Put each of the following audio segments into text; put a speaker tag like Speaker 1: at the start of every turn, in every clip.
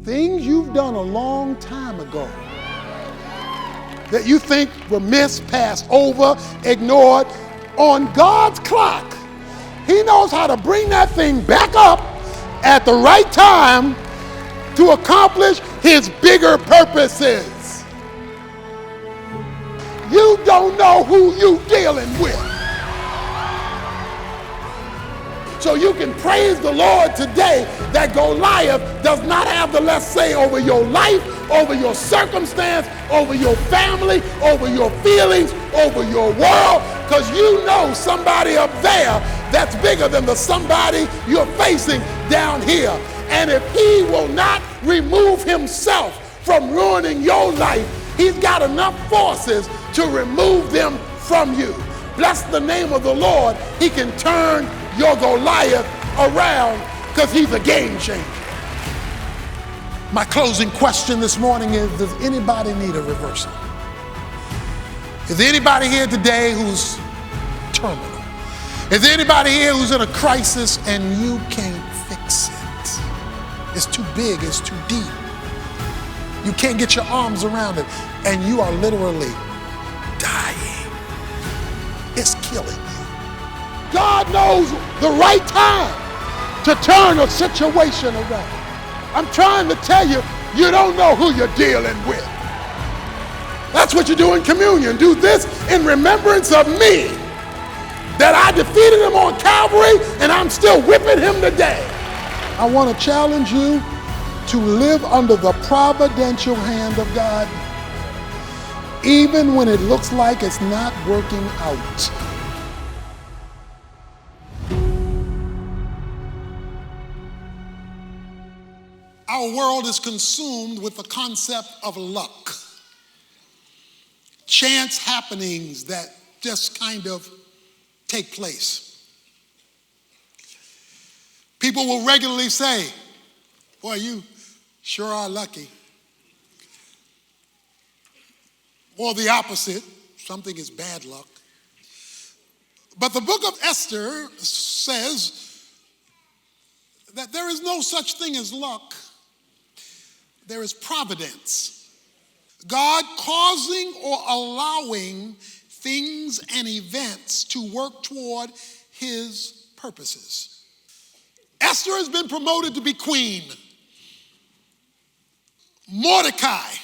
Speaker 1: Things you've done a long time ago that you think were missed, passed over, ignored, on God's clock, he knows how to bring that thing back up at the right time to accomplish his bigger purposes. You don't know who you dealing with. So you can praise the Lord today that Goliath does not have the last say over your life, over your circumstance, over your family, over your feelings, over your world, because you know somebody up there that's bigger than the somebody you're facing down here. And if he will not remove himself from ruining your life, he's got enough forces to remove them from you. Bless the name of the Lord. He can turn your Goliath around because he's a game changer. My closing question this morning is, does anybody need a reversal? Is there anybody here today who's terminal? Is there anybody here who's in a crisis and you can't fix it? It's too big, it's too deep. You can't get your arms around it, and you are literally dying. It's killing you. God knows the right time to turn a situation around. I'm trying to tell you, you don't know who you're dealing with. That's what you do in communion. Do this in remembrance of me, that I defeated him on Calvary and I'm still whipping him today. I want to challenge you to live under the providential hand of God, even when it looks like it's not working out. Our world is consumed with the concept of luck. Chance happenings that just kind of take place. People will regularly say, boy, you sure are lucky. Or the opposite, something is bad luck. But the book of Esther says that there is no such thing as luck. There is providence. God causing or allowing things and events to work toward his purposes. Esther has been promoted to be queen. Mordecai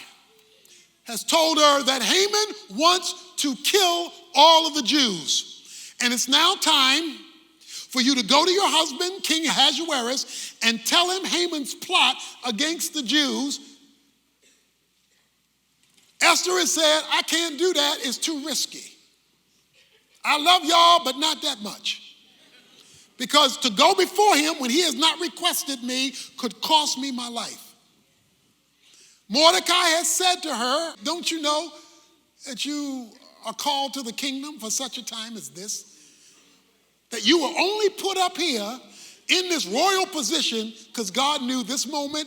Speaker 1: has told her that Haman wants to kill all of the Jews. And it's now time for you to go to your husband, King Ahasuerus, and tell him Haman's plot against the Jews. Esther has said, I can't do that, it's too risky. I love y'all, but not that much. Because to go before him when he has not requested me could cost me my life. Mordecai has said to her, don't you know that you are called to the kingdom for such a time as this? That you were only put up here in this royal position because God knew this moment,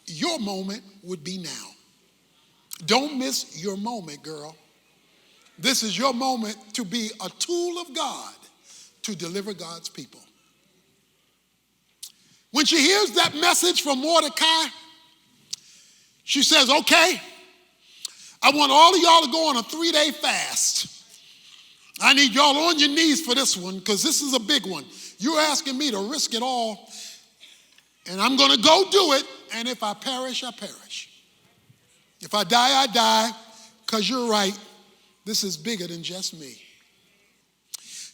Speaker 1: your moment, would be now. Don't miss your moment, girl. This is your moment to be a tool of God to deliver God's people. When she hears that message from Mordecai, she says, okay, I want all of y'all to go on a 3-day fast. I need y'all on your knees for this one because this is a big one. You're asking me to risk it all, and I'm going to go do it, and if I perish, I perish. If I die, I die, because you're right. This is bigger than just me.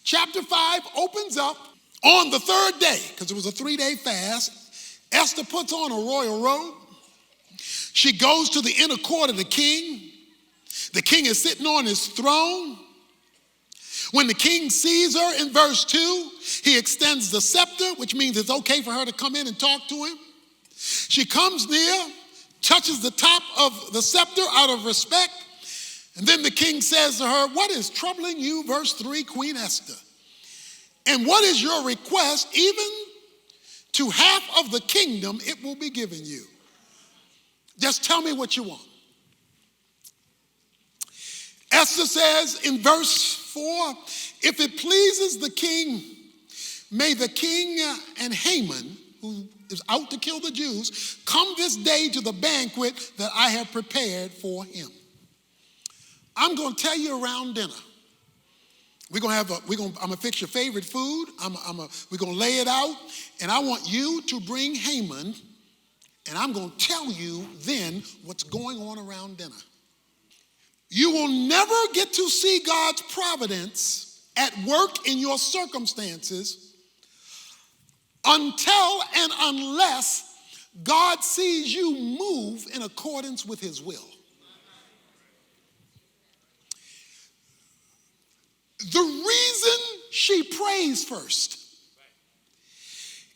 Speaker 1: Chapter 5 opens up on the third day, because it was a 3-day fast. Esther puts on a royal robe. She goes to the inner court of the king. The king is sitting on his throne. When the king sees her in verse 2, he extends the scepter, which means it's okay for her to come in and talk to him. She comes near, touches the top of the scepter out of respect, and then the king says to her, what is troubling you, verse 3, Queen Esther? And what is your request? Even to half of the kingdom it will be given you. Just tell me what you want. Esther says in verse 4, if it pleases the king, may the king and Haman, who is out to kill the Jews, come this day to the banquet that I have prepared for him. I'm going to tell you around dinner. I'm going to fix your favorite food. We're going to lay it out. And I want you to bring Haman. And I'm going to tell you then what's going on around dinner. You will never get to see God's providence at work in your circumstances until and unless God sees you move in accordance with his will. The reason she prays first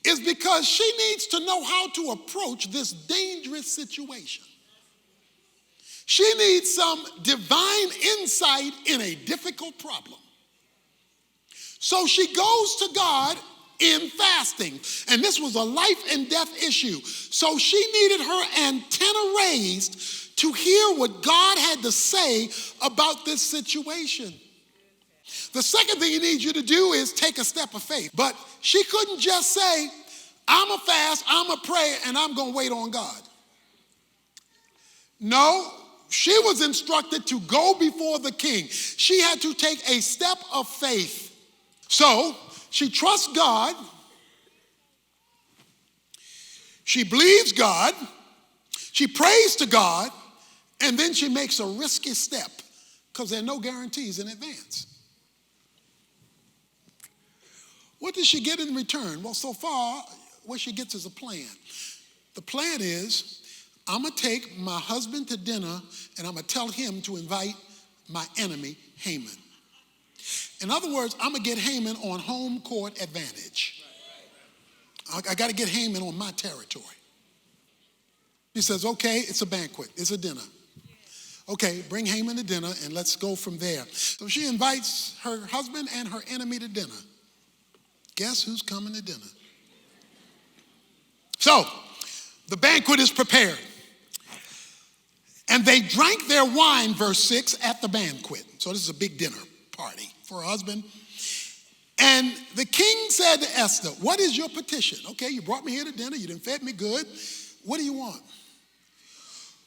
Speaker 1: is because she needs to know how to approach this dangerous situation. She needs some divine insight in a difficult problem. So she goes to God in fasting. And this was a life and death issue. So she needed her antenna raised to hear what God had to say about this situation. The second thing he needs you to do is take a step of faith. But she couldn't just say, I'm a fast, I'm a pray, and I'm going to wait on God. No, she was instructed to go before the king. She had to take a step of faith. So she trusts God. She believes God. She prays to God. And then she makes a risky step because there are no guarantees in advance. What does she get in return? Well, so far, what she gets is a plan. The plan is, I'm going to take my husband to dinner and I'm going to tell him to invite my enemy, Haman. In other words, I'm going to get Haman on home court advantage. I got to get Haman on my territory. He says, okay, it's a banquet. It's a dinner. Okay, bring Haman to dinner and let's go from there. So she invites her husband and her enemy to dinner. Guess who's coming to dinner? So, the banquet is prepared. And they drank their wine, verse 6, at the banquet. So this is a big dinner party for her husband. And the king said to Esther, what is your petition? Okay, you brought me here to dinner. You done fed me good. What do you want?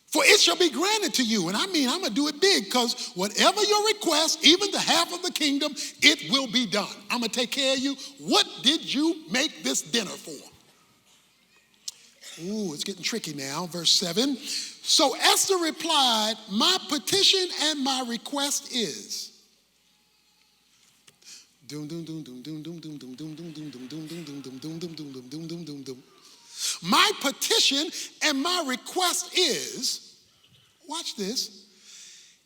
Speaker 1: For it shall be granted to you. And I mean, I'm going to do it big because whatever your request, even the half of the kingdom, it will be done. I'm going to take care of you. What did you make this dinner for? Ooh, it's getting tricky now. Verse 7. So Esther replied, my petition and my request is. My petition and my request is, watch this,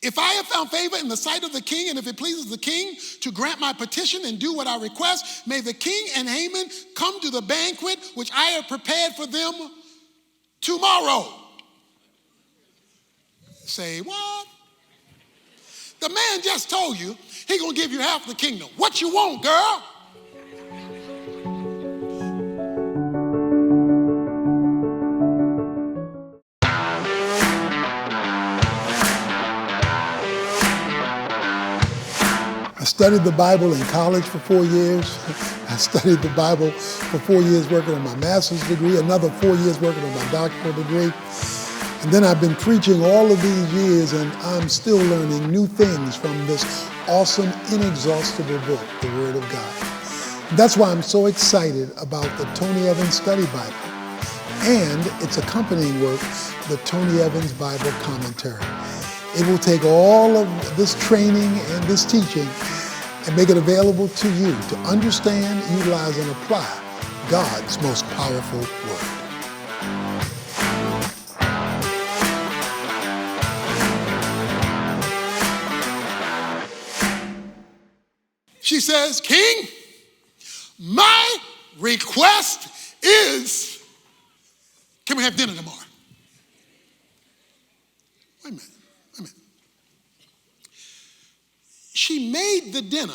Speaker 1: if I have found favor in the sight of the king, and if it pleases the king to grant my petition and do what I request, may the king and Haman come to the banquet which I have prepared for them tomorrow. Say what? The man just told you he's going to give you half the kingdom. What you want, girl? I studied the Bible in college for 4 years. I studied the Bible for 4 years working on my master's degree, another 4 years working on my doctoral degree. And then I've been preaching all of these years, and I'm still learning new things from this awesome, inexhaustible book, the Word of God. That's why I'm so excited about the Tony Evans Study Bible and its accompanying work, the Tony Evans Bible Commentary. It will take all of this training and this teaching and make it available to you to understand, utilize, and apply God's most powerful Word. She says, King, my request is, can we have dinner tomorrow? Wait a minute. She made the dinner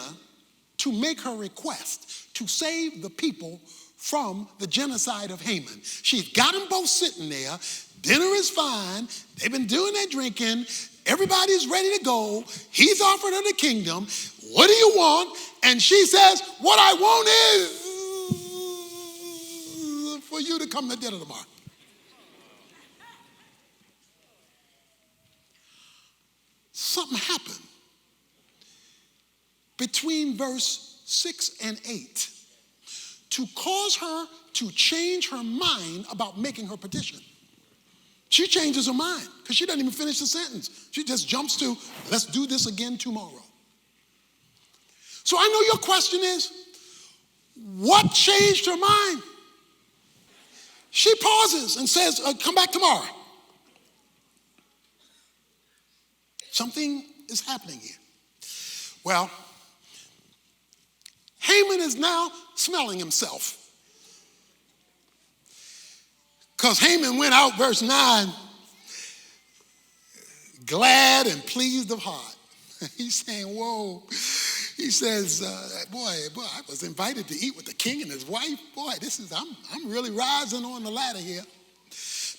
Speaker 1: to make her request to save the people from the genocide of Haman. She's got them both sitting there. Dinner is fine. They've been doing their drinking. Everybody's ready to go. He's offered her the kingdom. What do you want? And she says, what I want is for you to come to dinner tomorrow. Something happened between verse 6 and 8 to cause her to change her mind about making her petition. She changes her mind because she doesn't even finish the sentence. She just jumps to, let's do this again tomorrow. So I know your question is, what changed her mind? She pauses and says, come back tomorrow. Something is happening here. Well, Haman is now smelling himself. Because Haman went out, verse 9, glad and pleased of heart. He's saying, whoa. He says, boy, I was invited to eat with the king and his wife. Boy, I'm really rising on the ladder here.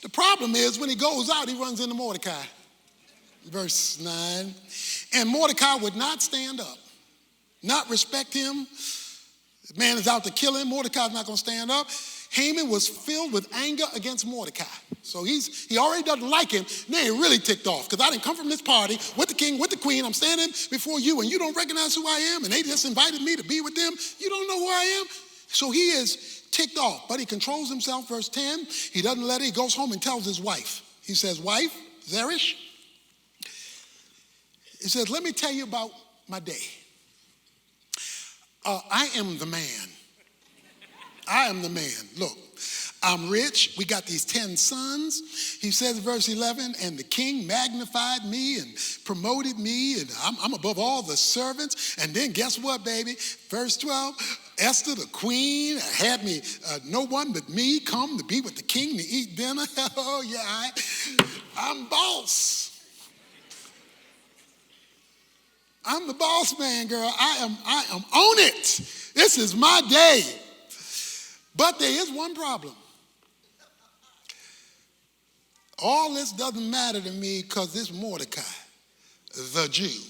Speaker 1: The problem is when he goes out, he runs into Mordecai. Verse 9, and Mordecai would not stand up, not respect him. The man is out to kill him. Mordecai's not going to stand up. Haman was filled with anger against Mordecai. So he already doesn't like him. Now he's really ticked off because I didn't come from this party with the king, with the queen. I'm standing before you and you don't recognize who I am and they just invited me to be with them. You don't know who I am. So he is ticked off, but he controls himself. Verse 10, he doesn't let it. He goes home and tells his wife. He says, wife, Zeresh, he says, let me tell you about my day. I am the man. I am the man. Look, I'm rich. We got these 10 sons. He says, verse 11, and the king magnified me and promoted me, and I'm above all the servants. And then guess what, baby? Verse 12, Esther, the queen, had me, no one but me come to be with the king to eat dinner. Oh, yeah, I'm boss. I'm the boss man, girl. I am on it. This is my day. But there is one problem. All this doesn't matter to me because this Mordecai, the Jew,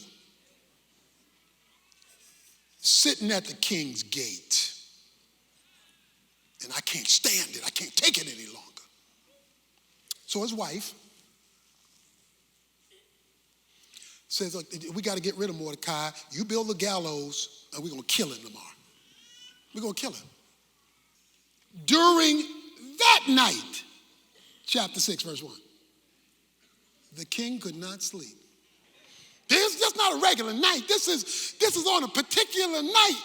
Speaker 1: sitting at the king's gate. And I can't stand it. I can't take it any longer. So his wife says, look, we got to get rid of Mordecai. You build the gallows and we're going to kill him tomorrow. We're going to kill him. During that night, chapter 6, verse 1, the king could not sleep. This is just not a regular night. This is on a particular night.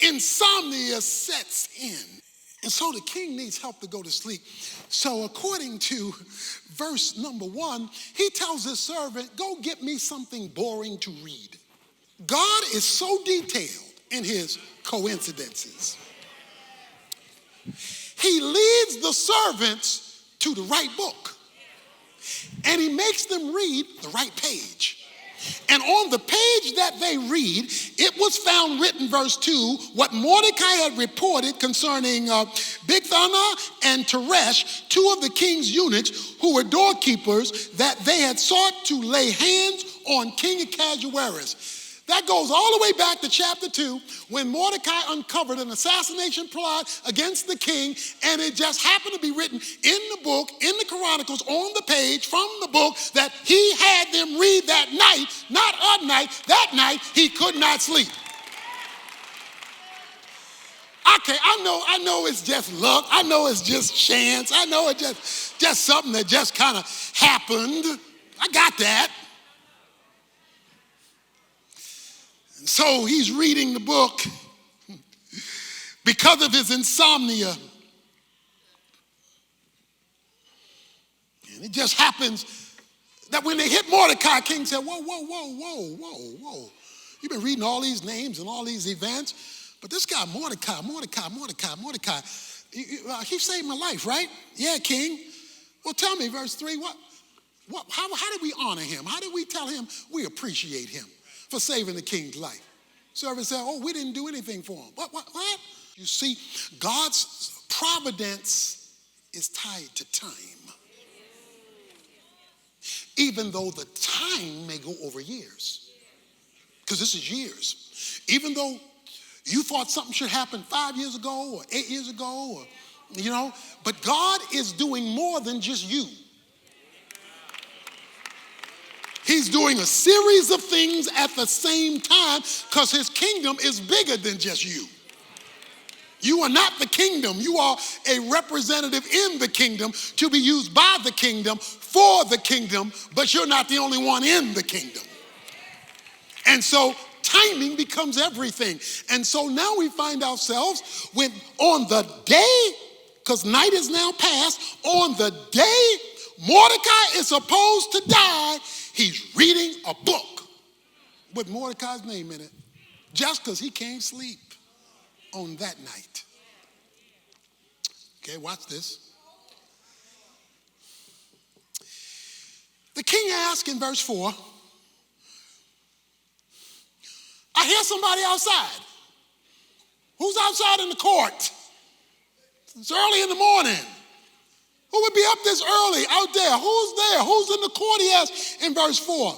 Speaker 1: Insomnia sets in. And so the king needs help to go to sleep. So according to verse number 1, he tells his servant, go get me something boring to read. God is so detailed in his coincidences. He leads the servants to the right book. And he makes them read the right page. And on the page that they read, it was found written, verse 2, what Mordecai had reported concerning Bigthana and Teresh, 2 of the king's eunuchs who were doorkeepers, that they had sought to lay hands on King Ahasuerus. That goes all the way back to chapter 2 when Mordecai uncovered an assassination plot against the king, and it just happened to be written in the book, in the Chronicles, on the page from the book that he had them read that night, not a night, that night he could not sleep. Okay, I know it's just luck. I know it's just chance. I know it's just something that just kind of happened. I got that. So he's reading the book because of his insomnia. And it just happens that when they hit Mordecai, King said, whoa. You've been reading all these names and all these events, but this guy Mordecai, he saved my life, right? Yeah, King. Well, tell me, verse 3, how did we honor him? How did we tell him we appreciate him for saving the king's life? Servant said, we didn't do anything for him. What? You see, God's providence is tied to time. Even though the time may go over years. Because this is years. Even though you thought something should happen 5 years ago or 8 years ago or You know, but God is doing more than just you. He's doing a series of things at the same time because his kingdom is bigger than just you. You are not the kingdom. You are a representative in the kingdom to be used by the kingdom for the kingdom, but you're not the only one in the kingdom. And so timing becomes everything. And so now we find ourselves when on the day, because night is now past, on the day Mordecai is supposed to die, he's reading a book with Mordecai's name in it, just because he can't sleep on that night. Okay, watch this. The king asked in verse 4, I hear somebody outside. Who's outside in the court? It's early in the morning. Who would be up this early out there? Who's there? Who's in the court? He asked in verse 4.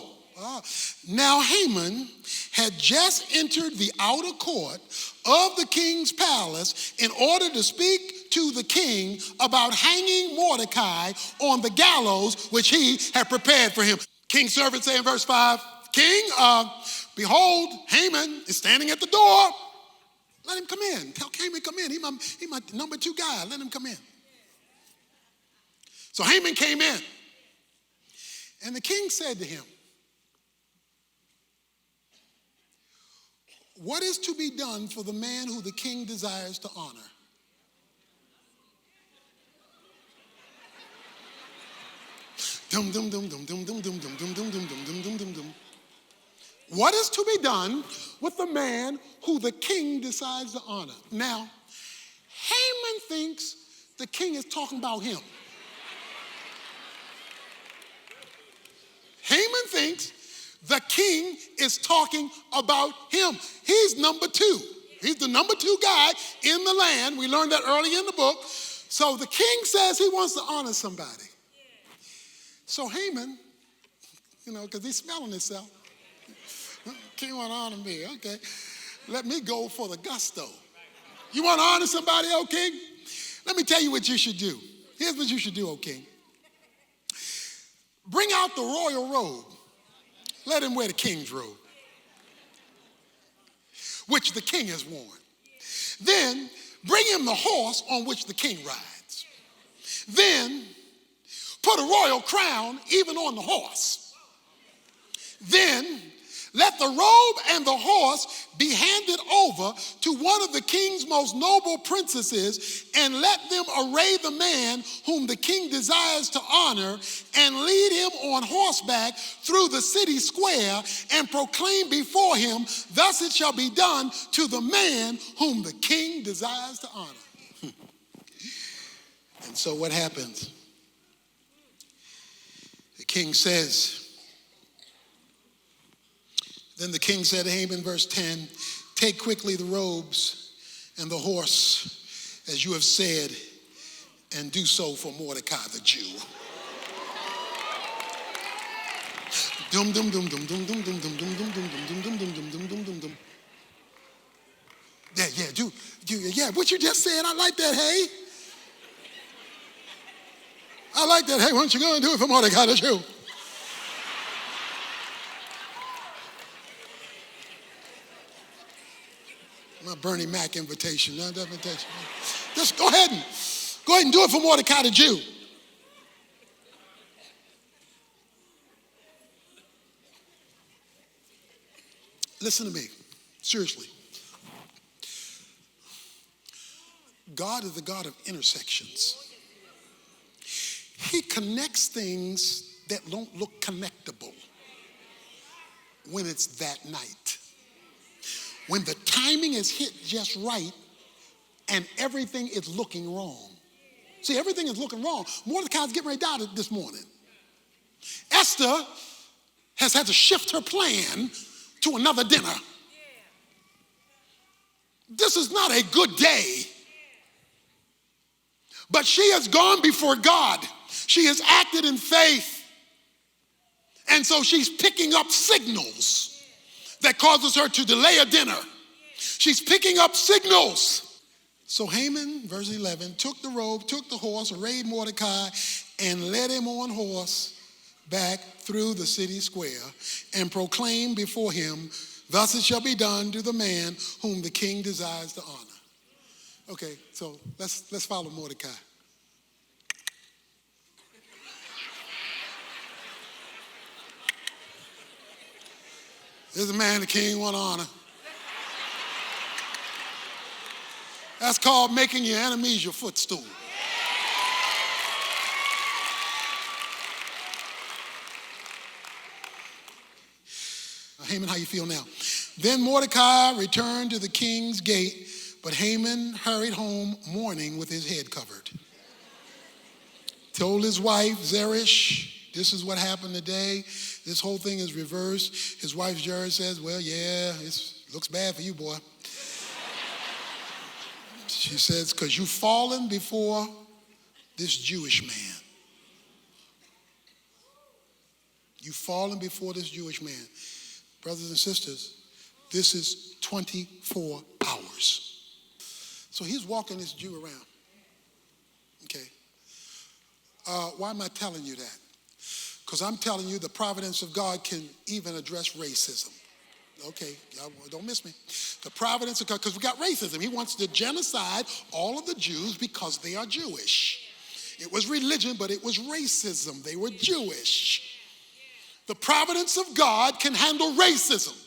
Speaker 1: Now Haman had just entered the outer court of the king's palace in order to speak to the king about hanging Mordecai on the gallows which he had prepared for him. King's servant say in verse 5, King, behold, Haman is standing at the door. Let him come in. Tell Haman come in. He my number 2 guy. Let him come in. So Haman came in. And the king said to him, what is to be done for the man who the king desires to honor? Dum dum dum dum dum dum dum dum dum dum dum dum dum dum dum. What is to be done with the man who the king decides to honor? Now, Haman thinks the king is talking about him. Haman thinks the king is talking about him. He's number 2. He's the number 2 guy in the land. We learned that early in the book. So the king says he wants to honor somebody. So Haman, because he's smelling himself. King want to honor me. Okay. Let me go for the gusto. You want to honor somebody, O king? Let me tell you what you should do. Here's what you should do, O king. Bring out the royal robe. Let him wear the king's robe, which the king has worn. Then bring him the horse on which the king rides. Then put a royal crown even on the horse. Then let the robe and the horse be handed over to one of the king's most noble princesses, and let them array the man whom the king desires to honor and lead him on horseback through the city square and proclaim before him, thus it shall be done to the man whom the king desires to honor. And so what happens? The king says, then the king said to Haman, verse 10, take quickly the robes and the horse, as you have said, and do so for Mordecai the Jew. Dum dum dum dum dum dum dum dum dum dum dum dum dum dum dum dum dum dum dum. Yeah, what you just said, I like that, hey. I like that, hey, why don't you go and do it for Mordecai the Jew? My Bernie Mac invitation, not that invitation. Just go ahead and do it for Mordecai the Jew. Listen to me, seriously. God is the God of intersections. He connects things that don't look connectable when it's that night. When the timing is hit just right and everything is looking wrong. See, everything is looking wrong. Mordecai's getting ready to die this morning. Esther has had to shift her plan to another dinner. This is not a good day. But she has gone before God. She has acted in faith. And so she's picking up signals that causes her to delay a dinner. She's picking up signals So Haman, verse 11, took the robe, took the horse, arrayed Mordecai, and led him on horse back through the city square, and proclaimed before him, thus it shall be done to the man whom the king desires to honor. Okay, so let's follow Mordecai. This is a man the king want to honor. That's called making your enemies your footstool. Haman, how you feel now? Then Mordecai returned to the king's gate, but Haman hurried home mourning with his head covered. Told his wife, Zeresh, this is what happened today. This whole thing is reversed. His wife, Jared, says, well, yeah, it looks bad for you, boy. She says, because you've fallen before this Jewish man. You've fallen before this Jewish man. Brothers and sisters, this is 24 hours. So he's walking this Jew around. Okay. Why am I telling you that? Because I'm telling you the providence of God can even address racism. Okay, don't miss me. The providence of God, because we got racism. He wants to genocide all of the Jews because they are Jewish. It was religion, but it was racism. They were Jewish. The providence of God can handle racism.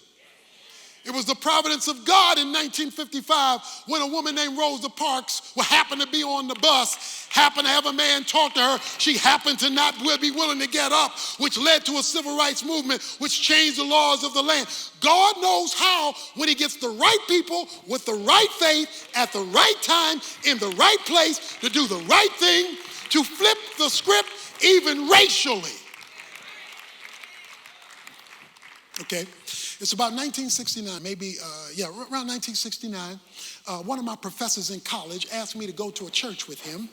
Speaker 1: It was the providence of God in 1955 when a woman named Rosa Parks happened to be on the bus, happened to have a man talk to her. She happened to not be willing to get up, which led to a civil rights movement, which changed the laws of the land. God knows how, when he gets the right people with the right faith at the right time in the right place to do the right thing, to flip the script even racially. Okay. It's about 1969, around 1969. One of my professors in college asked me to go to a church with him,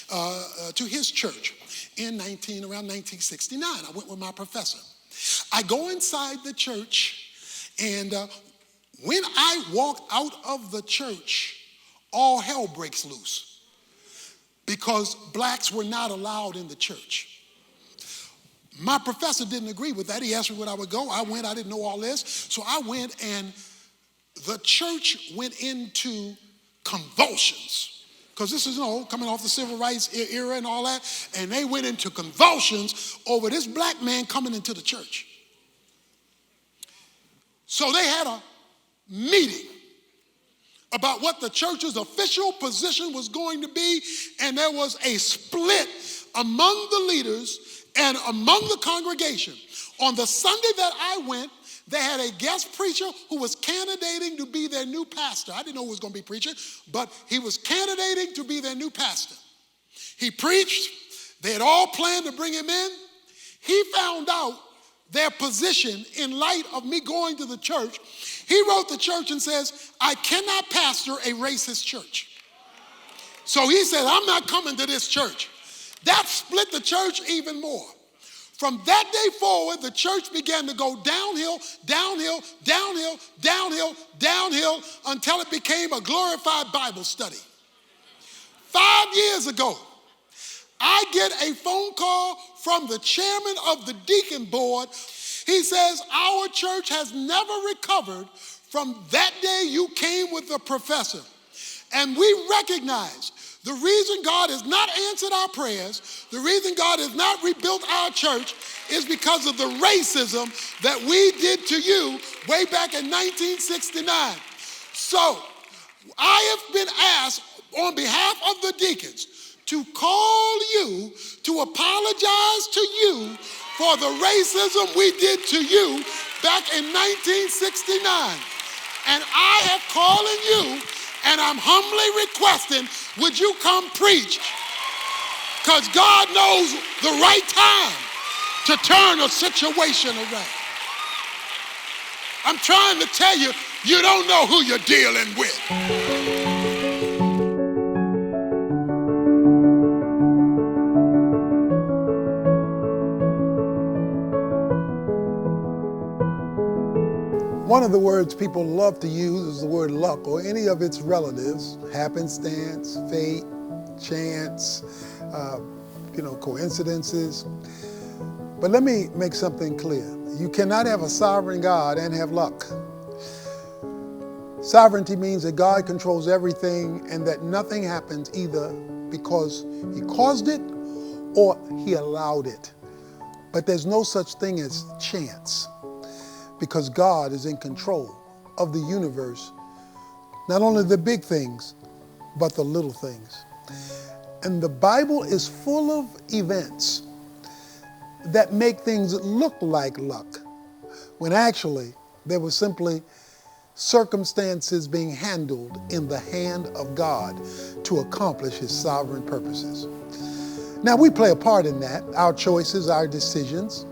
Speaker 1: to his church, around 1969. I went with my professor. I go inside the church, and when I walk out of the church, all hell breaks loose because blacks were not allowed in the church. My professor didn't agree with that. He asked me when I would go. I went. I didn't know all this. So I went, and the church went into convulsions. Because this is, coming off the civil rights era and all that. And they went into convulsions over this black man coming into the church. So they had a meeting about what the church's official position was going to be. And there was a split among the leaders and among the congregation. On the Sunday that I went, they had a guest preacher who was candidating to be their new pastor. I didn't know who was going to be preaching, but he was candidating to be their new pastor. He preached. They had all planned to bring him in. He found out their position in light of me going to the church. He wrote the church and says, I cannot pastor a racist church. So he said, I'm not coming to this church. That split the church even more. From that day forward, the church began to go downhill, downhill, downhill, downhill, downhill, until it became a glorified Bible study. 5 years ago, I get a phone call from the chairman of the deacon board. He says, our church has never recovered from that day you came with the professor. And we recognize the reason God has not answered our prayers, the reason God has not rebuilt our church is because of the racism that we did to you way back in 1969. So I have been asked on behalf of the deacons to call you to apologize to you for the racism we did to you back in 1969. And I have calling you, and I'm humbly requesting, would you come preach? Because God knows the right time to turn a situation around. I'm trying to tell you, you don't know who you're dealing with.
Speaker 2: One of the words people love to use is the word luck, or any of its relatives: happenstance, fate, chance, coincidences. But let me make something clear. You cannot have a sovereign God and have luck. Sovereignty means that God controls everything and that nothing happens either because he caused it or he allowed it. But there's no such thing as chance, because God is in control of the universe, not only the big things, but the little things. And the Bible is full of events that make things look like luck, when actually they were simply circumstances being handled in the hand of God to accomplish his sovereign purposes. Now, we play a part in that. Our choices, our decisions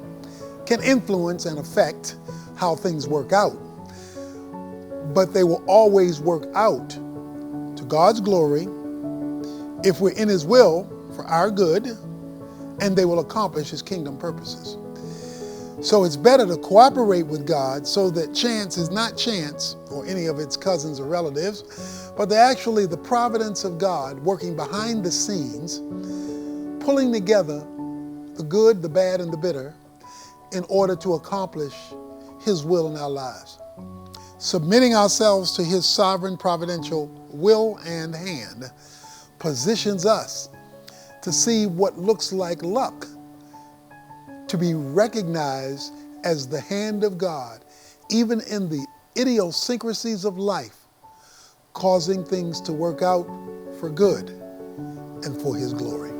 Speaker 2: can influence and affect how things work out. But they will always work out to God's glory if we're in his will for our good, and they will accomplish his kingdom purposes. So it's better to cooperate with God so that chance is not chance or any of its cousins or relatives, but they're actually the providence of God working behind the scenes, pulling together the good, the bad, and the bitter in order to accomplish his will in our lives. Submitting ourselves to his sovereign providential will and hand positions us to see what looks like luck to be recognized as the hand of God, even in the idiosyncrasies of life, causing things to work out for good and for his glory.